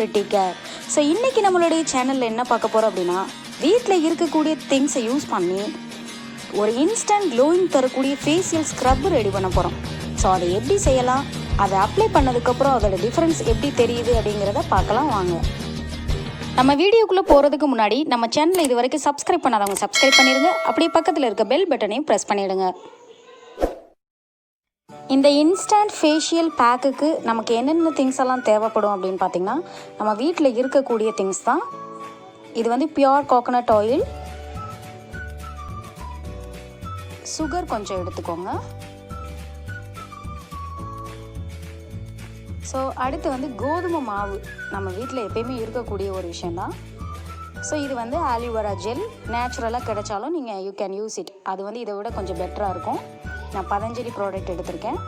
Pretty care. So இன்றைக்கி நம்மளுடைய சேனலில் என்ன பார்க்க போகிறோம் அப்படின்னா, வீட்டில் இருக்கக்கூடிய திங்ஸை யூஸ் பண்ணி ஒரு இன்ஸ்டன்ட் க்ளோயிங் தரக்கூடிய ஃபேஷியல் ஸ்க்ரப் ரெடி பண்ண போகிறோம். ஸோ அதை எப்படி செய்யலாம், அதை அப்ளை பண்ணதுக்கப்புறம் அதோட டிஃப்ரென்ஸ் எப்படி தெரியுது அப்படிங்கிறத பார்க்கலாம் வாங்க. நம்ம வீடியோக்குள்ளே போகிறதுக்கு முன்னாடி நம்ம சேனலை இது வரைக்கும் சப்ஸ்கிரைப் பண்ணாதவங்க சப்ஸ்கிரைப் பண்ணிடுங்க. அப்படியே பக்கத்தில் இருக்க பெல் பட்டனையும் ப்ரெஸ் பண்ணிவிடுங்க. இந்த இன்ஸ்டன்ட் ஃபேஷியல் பேக்குக்கு நமக்கு என்னென்ன திங்ஸ் எல்லாம் தேவைப்படும் அப்படின்னு பார்த்திங்கன்னா, நம்ம வீட்டில் இருக்கக்கூடிய திங்ஸ் தான். இது வந்து பியோர் கோகோனட் ஆயில், சுகர் கொஞ்சம் எடுத்துக்கோங்க. ஸோ அடுத்து வந்து கோதுமை மாவு நம்ம வீட்டில் எப்பயுமே இருக்கக்கூடிய ஒரு விஷயந்தான். ஸோ இது வந்து ஆலிவேரா ஜெல் நேச்சுரலாக கிடைச்சாலும் நீங்கள் யூ கேன் யூஸ் இட். அது வந்து இதை விட கொஞ்சம் பெட்டராக இருக்கும். நான் பதஞ்சலி ப்ராடக்ட் எடுத்திருக்கேன்.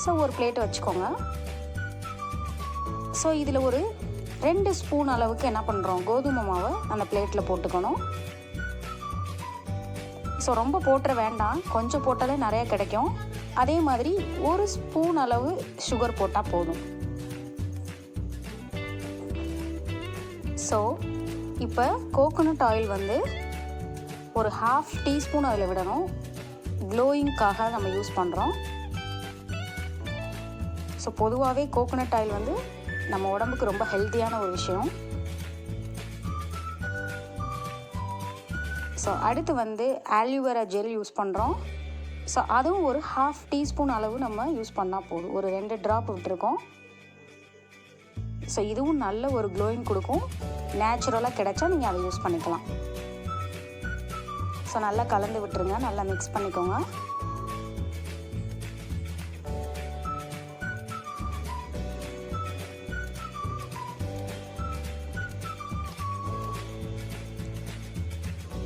ஸோ ஒரு பிளேட் வச்சுக்கோங்க. ஸோ இதில் ஒரு 2 ஸ்பூன் அளவுக்கு என்ன பண்ணுறோம், கோதுமை மாவை அந்த பிளேட்டில் போட்டுக்கணும். ஸோ ரொம்ப போட்டுற வேண்டாம், கொஞ்சம் போட்டாலே நிறையா கிடைக்கும். அதே மாதிரி 1 ஸ்பூன் அளவு சுகர் போட்டால் போதும். ஸோ இப்போ கோகோனட் ஆயில் வந்து ஒரு 1/2 டீஸ்பூன் அதில் விடணும். க்ளோயிங்காக நம்ம யூஸ் பண்ணுறோம். ஸோ பொதுவாகவே கோகோனட் ஆயில் வந்து நம்ம உடம்புக்கு ரொம்ப ஹெல்த்தியான ஒரு விஷயம். ஸோ அடுத்து வந்து ஆலிவேரா ஜெல் யூஸ் பண்ணுறோம். ஸோ அதுவும் ஒரு 1/2 டீஸ்பூன் அளவு நம்ம யூஸ் பண்ணால் போதும். ஒரு 2 ட்ராப் விட்டுருக்கோம். ஸோ இதுவும் நல்ல ஒரு க்ளோயிங் கொடுக்கும். நேச்சுரலாக கிடைச்சா நீங்கள் அதை யூஸ் பண்ணிக்கலாம். ஸோ நல்லா கலந்து விட்டுருங்க, நல்லா மிக்ஸ் பண்ணிக்கோங்க.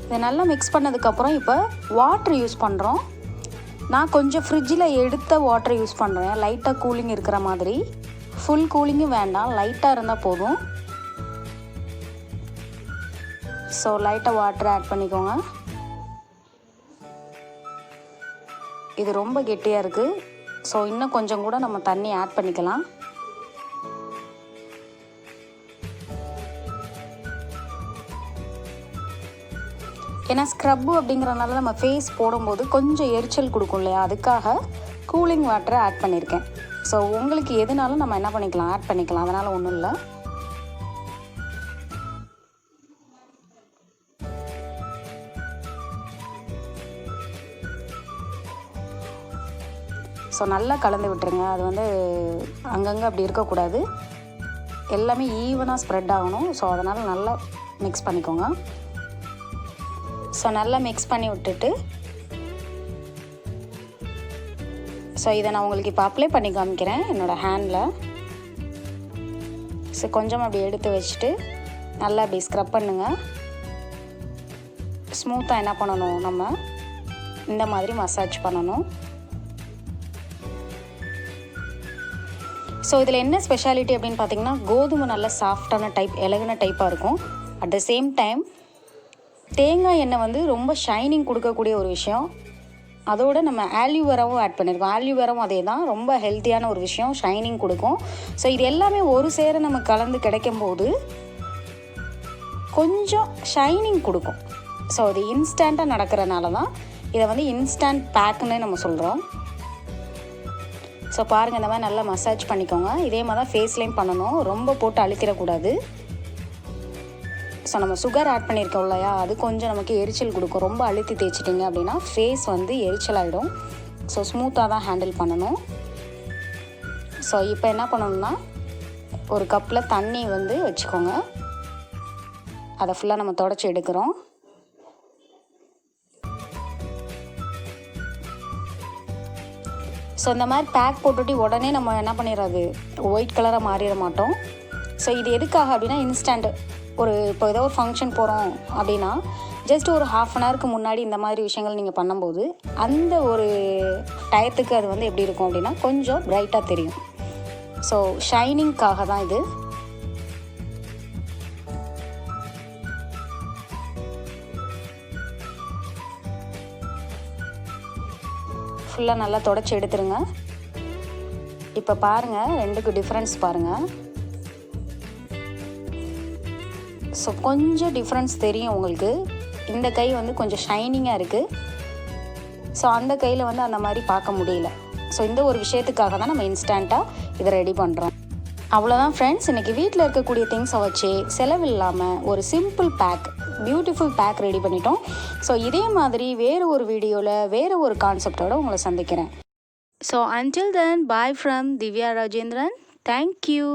இதை நல்லா மிக்ஸ் பண்ணதுக்கப்புறம் இப்போ வாட்ரு யூஸ் பண்ணுறோம். நான் கொஞ்சம் ஃப்ரிட்ஜில் எடுத்த வாட்டரை யூஸ் பண்ணுறேன், லைட்டாக கூலிங் இருக்கிற மாதிரி. ஃபுல் கூலிங்கும் வேண்டாம், லைட்டாக இருந்தால் போதும். ஸோ லைட்டாக வாட்டர் ஆட் பண்ணிக்கோங்க. இது ரொம்ப கெட்டியாக இருக்குது. ஸோ இன்னும் கொஞ்சம் கூட நம்ம தண்ணி ஆட் பண்ணிக்கலாம். ஏன்னா ஸ்க்ரப்பு அப்படிங்கிறனால நம்ம ஃபேஸ் போடும்போது கொஞ்சம் எரிச்சல் கொடுக்கும் இல்லையா, அதுக்காக கூலிங் வாட்டரை ஆட் பண்ணியிருக்கேன். ஸோ உங்களுக்கு எதுனாலும் நம்ம என்ன பண்ணிக்கலாம், ஆட் பண்ணிக்கலாம், அதனால் ஒன்றும் இல்லை. ஸோ நல்லா கலந்து விட்டுருங்க. அது வந்து அங்கங்கே அப்படி இருக்கக்கூடாது, எல்லாமே ஈவனாக ஸ்ப்ரெட் ஆகணும். ஸோ அதனால் நல்லா மிக்ஸ் பண்ணிக்கோங்க. ஸோ நல்லா மிக்ஸ் பண்ணி விட்டுட்டு, ஸோ இதை நான் உங்களுக்கு இப்போ அப்ளை பண்ணி காமிக்கிறேன் என்னோடய ஹேண்டில். ஸோ கொஞ்சம் அப்படி எடுத்து வச்சுட்டு நல்லா அப்படி ஸ்க்ரப் பண்ணுங்கள். ஸ்மூத்தாக என்ன பண்ணணும், நம்ம இந்த மாதிரி மசாஜ் பண்ணணும். ஸோ இதில் என்ன ஸ்பெஷாலிட்டி அப்படின்னு பார்த்தீங்கன்னா, கோதுமை நல்ல சாஃப்டான டைப், இலகுன டைப்பாக இருக்கும். அட் த சேம் டைம் தேங்காய் எண்ணெய் வந்து ரொம்ப ஷைனிங் கொடுக்கக்கூடிய ஒரு விஷயம். அதோடு நம்ம ஆலிவேராவும் ஆட் பண்ணியிருக்கோம். ஆலிவேராவும் அதே தான், ரொம்ப ஹெல்த்தியான ஒரு விஷயம், ஷைனிங் கொடுக்கும். ஸோ இது எல்லாமே ஒரு சேர நம்ம கலந்து கிடைக்கும்போது கொஞ்சம் ஷைனிங் கொடுக்கும். ஸோ இது இன்ஸ்டண்ட்டாக நடக்கிறனால தான் இதை வந்து இன்ஸ்டன்ட் பேக்குன்னு நம்ம சொல்கிறோம். ஸோ பாருங்கள், இந்த மாதிரி நல்லா மசாஜ் பண்ணிக்கோங்க. இதே மாதிரி தான் ஃபேஸ்லேயும் பண்ணணும், ரொம்ப போட்டு அழுத்திடக்கூடாது. ஸோ நம்ம சுகர் ஆட் பண்ணியிருக்கோம் இல்லையா, அது கொஞ்சம் நமக்கு எரிச்சல் கொடுக்கும். ரொம்ப அழுத்தி தேய்ச்சிட்டிங்க அப்படின்னா ஃபேஸ் வந்து எரிச்சல் ஆகிடும். ஸோ ஸ்மூத்தாக தான் ஹேண்டில் பண்ணணும். ஸோ இப்போ என்ன பண்ணணும்னா, ஒரு கப்பில் தண்ணி வந்து வச்சுக்கோங்க. அதை ஃபுல்லாக நம்ம தொடச்சி எடுக்கிறோம். ஸோ இந்த மாதிரி பேக் போட்டுட்டு உடனே நம்ம என்ன பண்ணிடுறது, ஒயிட் கலராக மாறிட மாட்டோம். ஸோ இது எதுக்காக அப்படின்னா, இன்ஸ்டன்ட் இப்போ ஏதோ ஒரு ஃபங்க்ஷன் போகிறோம் அப்படின்னா ஜஸ்ட் ஒரு 1/2 அன் ஹவருக்கு முன்னாடி இந்த மாதிரி விஷயங்கள் நீங்கள் பண்ணும்போது அந்த ஒரு டயத்துக்கு அது வந்து எப்படி இருக்கும் அப்படின்னா கொஞ்சம் பிரைட்டாக தெரியும். ஸோ ஷைனிங்காக தான் இது. ஃபுல்லாக நல்லா தொடச்சி எடுத்துருங்க. இப்போ பாருங்கள், ரெண்டுக்கு டிஃப்ரென்ஸ் பாருங்கள். ஸோ கொஞ்சம் டிஃப்ரென்ஸ் தெரியும் உங்களுக்கு. இந்த கை வந்து கொஞ்சம் ஷைனிங்காக இருக்குது. ஸோ அந்த கையில் வந்து அந்த மாதிரி பார்க்க முடியல. ஸோ இந்த ஒரு விஷயத்துக்காக தான் நம்ம இன்ஸ்டண்ட்டாக இதை ரெடி பண்ணுறோம். அவ்வளோதான் ஃப்ரெண்ட்ஸ், இன்றைக்கி வீட்டில் இருக்கக்கூடிய திங்ஸை வச்சு செலவில்லாமல் ஒரு simple pack, beautiful pack ready பண்ணிட்டோம். ஸோ இதே மாதிரி வேறு ஒரு வீடியோவில் வேறு ஒரு கான்செப்டோடு உங்களை சந்திக்கிறேன். So until then, bye from Divya Rajendran. Thank you.